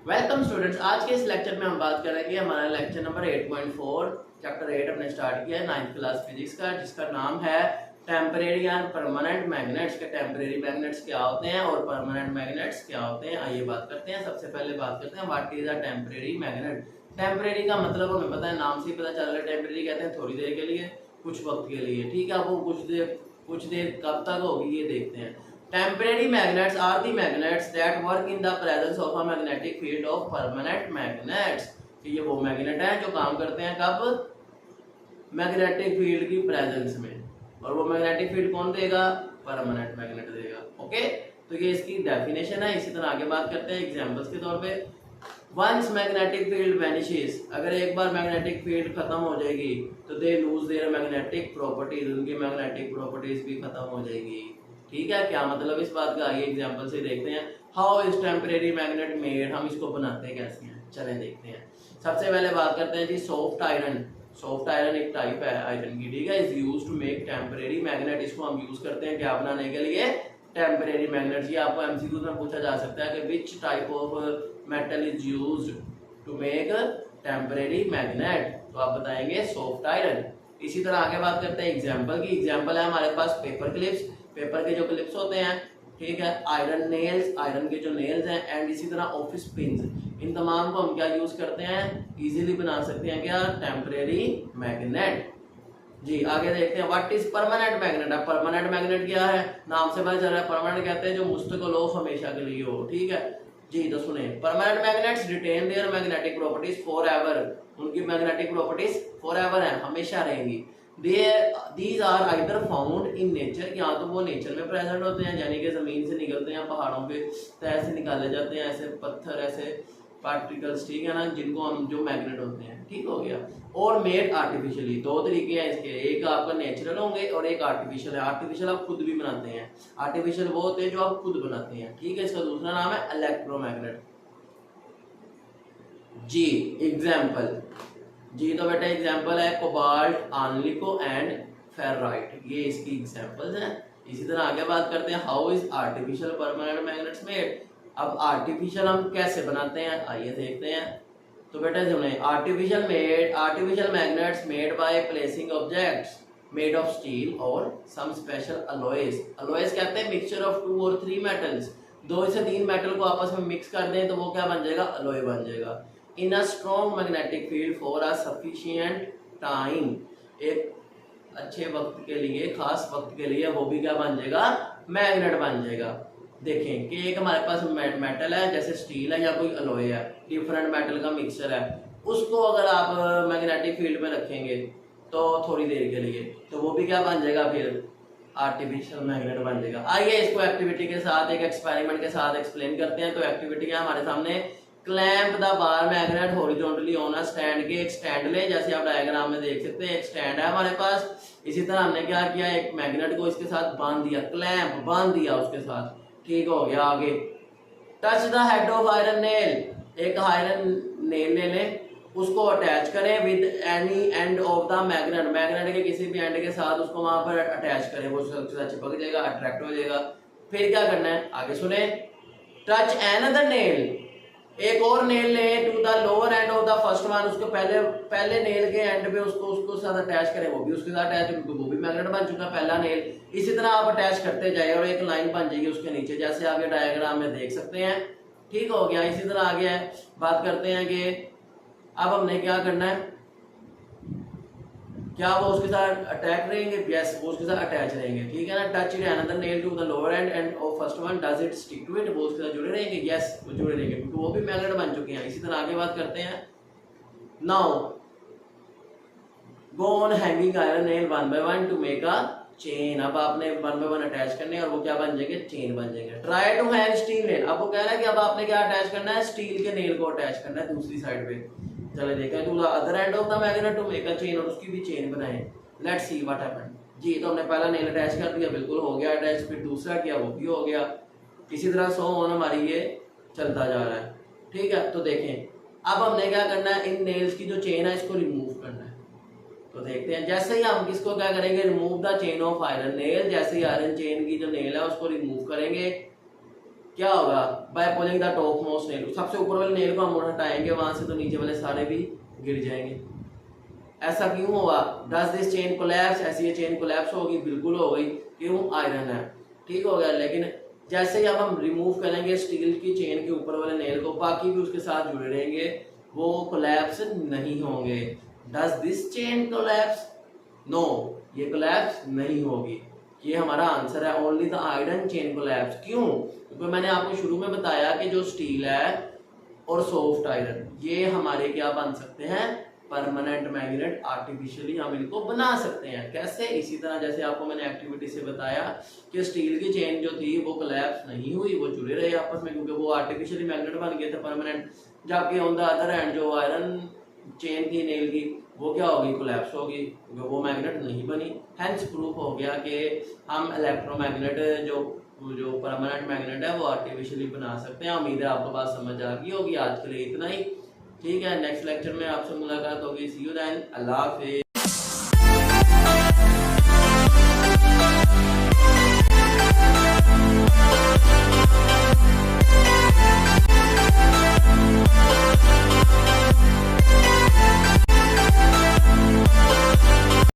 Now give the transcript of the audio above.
Welcome students. आज के इस लेक्चर में हम बात करेंगे हमारा लेक्चर नंबर 8.4 चैप्टर 8 हमने स्टार्ट किया है 9th क्लास फिजिक्स का, जिसका नाम है टेम्परेरी एंड परमानेंट मैग्नेट्स के। टेम्परेरी मैग्नेट्स क्या होते हैं और परमानेंट मैग्नेट्स क्या होते हैं, आइए बात करते हैं। सबसे पहले बात करते हैं what is a temporary magnet. Temporary का मतलब हमें पता है, नाम से ही पता चल रहा है। टेम्परेरी कहते हैं थोड़ी देर के लिए, कुछ वक्त के लिए, ठीक है। वो कुछ देर कब तक होगी ये देखते हैं। Temporary magnets are the magnets that work in the presence of a magnetic field of permanent magnets। कि ये वो मैग्नेट हैं जो काम करते हैं कब, मैग्नेटिक फील्ड की प्रेजेंस में। और वो मैग्नेटिक फील्ड कौन देगा, परमानेंट मैग्नेट देगा। ओके, तो ये इसकी डेफिनेशन है। इसी तरह आगे बात करते हैं एग्जांपल्स के तौर पे। वंस मैग्नेटिक फील्ड वैनिशेस, अगर एक बार मैग्नेटिक फील्ड खत्म हो जाएगी तो they lose their magnetic properties, उनकी मैग्नेटिक प्रॉपर्टीज भी खत्म हो जाएगी। ठीक है, क्या मतलब इस बात का, आइए एग्जांपल से देखते हैं। How is temporary magnet made, हम इसको बनाते कैसे हैं, चलें देखते हैं। सबसे पहले बात करते हैं जी सॉफ्ट आयरन। सॉफ्ट आयरन एक टाइप है आयरन की, ठीक है। Is used to make temporary magnet. इसको हम यूज करते हैं क्या बनाने के लिए, टेम्परेरी मैग्नेट। ये आपको एमसीक्यू में पूछा जा सकता है कि which type of metal is used to make temporary magnet, तो आप बताएंगे सॉफ्ट आयरन। इसी तरह आगे बात करते हैं एग्जाम्पल की। एग्जाम्पल है हमारे पास पेपर क्लिप्स, पेपर के जो क्लिप्स होते हैं, ठीक है। आयरन नेल्स, आयरन के जो नेल्स हैं, एंड इसी तरह ऑफिस पिन्स, इन तमाम को हम क्या यूज करते हैं, इजीली बना सकते हैं क्या, टेम्परेरी मैग्नेट। जी आगे देखते हैं व्हाट इज परमानेंट मैग्नेट। अब परमानेंट मैग्नेट क्या है, नाम से पता चल रहा है। परमानेंट कहते हैं जो मुस्तकिल हो, हमेशा के लिए हो, ठीक है जी। तो सुने, permanent magnets retain their magnetic properties for ever, उनकी मैग्नेटिक प्रॉपर्टीज फॉर एवर है, हमेशा रहेंगी। These are either found in nature, या तो वो नेचर में प्रेजेंट होते हैं, यानी कि जमीन से निकलते हैं, पहाड़ों पे तो ऐसे निकाले जाते हैं, ऐसे पत्थर, ऐसे पार्टिकल्स, ठीक है ना, जिनको हम जो मैग्नेट होते हैं, ठीक हो गया। और मेड आर्टिफिशियली, दो तरीके हैं इसके, एक आपका नेचुरल होंगे और एक आर्टिफिशियल है। आर्टिफिशियल आप खुद भी बनाते हैं, आर्टिफिशियल वो होते हैं जो आप खुद बनाते हैं, ठीक है। इसका दूसरा नाम है इलेक्ट्रोमैग्नेट। जी एग्जाम्पल, जी तो बेटा एग्जाम्पल है कोबाल्ट, आर्निको एंड फेराइट, ये इसकी एग्जाम्पल्स हैं। इसी तरह आगे बात करते हैं how is artificial permanent magnets made. अब आर्टिफिशियल हम कैसे बनाते हैं, आइए देखते हैं। तो बेटा सुने, artificial magnets made by placing objects made of steel और सम स्पेशल अलॉयज। अलॉयज कहते हैं मिक्सचर ऑफ 2 और 3 मेटल्स, 2 से 3 मेटल को आपस में मिक्स कर दें तो वो क्या बन जाएगा, अलॉय बन जाएगा। In a strong magnetic field for a sufficient time, एक अच्छे वक्त के लिए, खास वक्त के लिए, वो भी क्या बन जाएगा, मैग्नेट बन जाएगा। देखें कि एक हमारे पास मेटल है, जैसे स्टील है या कोई अलॉय है, डिफरेंट मेटल का मिक्सचर है, उसको अगर आप मैग्नेटिक फील्ड में रखेंगे तो थोड़ी देर के लिए, तो वो भी क्या बन जाएगा, फिर आर्टिफिशियल मैग्नेट बन जाएगा। आइए इसको एक्टिविटी के साथ, एक एक्सपेरिमेंट के साथ एक्सप्लेन करते हैं। तो एक्टिविटी क्या हमारे सामने, clamp the bar magnet horizontally on a stand, के एक स्टैंड ले, जैसे आप डायग्राम में देख सकते हैं, एक स्टैंड है हमारे पास। इसी तरह हमने क्या किया, एक मैग्नेट को इसके साथ बांध दिया, क्लैंप बांध दिया उसके साथ, ठीक हो गया। आगे touch the head of iron nail, एक आयरन नेल ले लें, उसको अटैच करें with any and of the magnet, magnet के किसी भी एंड के साथ उसको वहां पर अटैच करें, वो सबके साथ चिपक जाएगा, अट्रैक्ट हो जाएगा। फिर क्या करना है, आगे सुने। टच एनदर नेल, एक और नेल लें to the lower end of the first one, उसको पहले नेल के एंड पे उसको साथ अटैच करें, वो भी उसके साथ अटैच, वो भी मैग्नेट बन चुका पहला नेल। इसी तरह आप अटैच करते जाए और एक लाइन बन जाएगी उसके नीचे, जैसे आगे डायग्राम में देख सकते हैं, ठीक हो गया। इसी तरह आगे बात करते हैं कि अब हमने क्या करना है, क्या वो उसके साथ अटैच रहेंगे, यस वो उसके साथ अटैच रहेंगे, ठीक है ना। Touch it another nail to the lower end of first one, does it stick to it, वो उसके साथ जुड़े रहेंगे, यस वो जुड़े रहेंगे क्योंकि वो भी मैग्नेट बन चुके हैं। इसी तरह आगे बात करते हैं। Now go on hanging iron nail 1 by 1 to make a chain. अब आपने 1 by 1 अटैच करने और वो क्या बन जाएंगे, चेन बन जाएंगे। Try to hang steel nail, अब वो कह रहा है कि अब आपने क्या अटैच करना है, स्टील के नेल को अटैच करना है दूसरी साइड पे। चले देखें to the other end of the magnet to make a chain, और उसकी भी चेन बनाएं। Let's see what happened. जी तो हमने पहला नेल अटैच कर दिया, बिल्कुल हो गया अटैच, फिर दूसरा किया, वो भी हो गया। इसी तरह सो ऑन हमारी ये चलता जा रहा है, ठीक है। तो देखें अब हमने क्या करना है, इन नेल्स की जो चेन है इसको रिमूव करना है। तो देखते हैं, जैसे ही हम किसको क्या करेंगे, remove the chain of iron nail, जैसे ही आयरन चेन की जो नेल है उसको रिमूव करेंगे, क्या होगा, by pulling the top most nail, सबसे ऊपर वाले नेल को हम हटाएंगे वहां से तो नीचे वाले सारे भी गिर जाएंगे। ऐसा क्यों हुआ, डज दिस चेन कोलैप्स, ऐसी ये चेन कोलैप्स होगी, बिल्कुल हो गई, क्यों, आयरन है, ठीक हो गया। लेकिन जैसे ही अब हम रिमूव करेंगे स्टील की चेन के ऊपर वाले नेल को, बाकी भी उसके साथ जुड़े रहेंगे, वो कोलैप्स नहीं होंगे। Does this chain collapse, no, ये कोलैप्स नहीं होगी, ये हमारा आंसर है, only the iron chain collapse. क्यों, क्योंकि मैंने आपको शुरू में बताया कि जो स्टील है और सॉफ्ट आयरन ये हमारे क्या बन सकते हैं, परमानेंट मैग्नेट, आर्टिफिशियली हम इनको बना सकते हैं। कैसे, इसी तरह जैसे आपको मैंने एक्टिविटी से बताया कि स्टील की चेन जो थी वो कोलैप्स नहीं हुई, वो जुड़े रहे आपस में क्योंकि वो आर्टिफिशियली मैग्नेट बन गए थे परमानेंट, जबकि ऑन द अदर हैंड जो आयरन चेन थी नेल की वो क्या होगी, कोलैप्स होगी क्योंकि वो मैग्नेट नहीं बनी। हेंस प्रूफ हो गया कि हम इलेक्ट्रोमैग्नेट जो परमानेंट मैग्नेट है वो आर्टिफिशियली बना सकते हैं। उम्मीद है आपको बात समझ आ गई होगी। आज के लिए इतना ही, ठीक है, नेक्स्ट लेक्चर में आपसे मुलाकात होगी। सी यू देन, अल्लाह हाफिज़।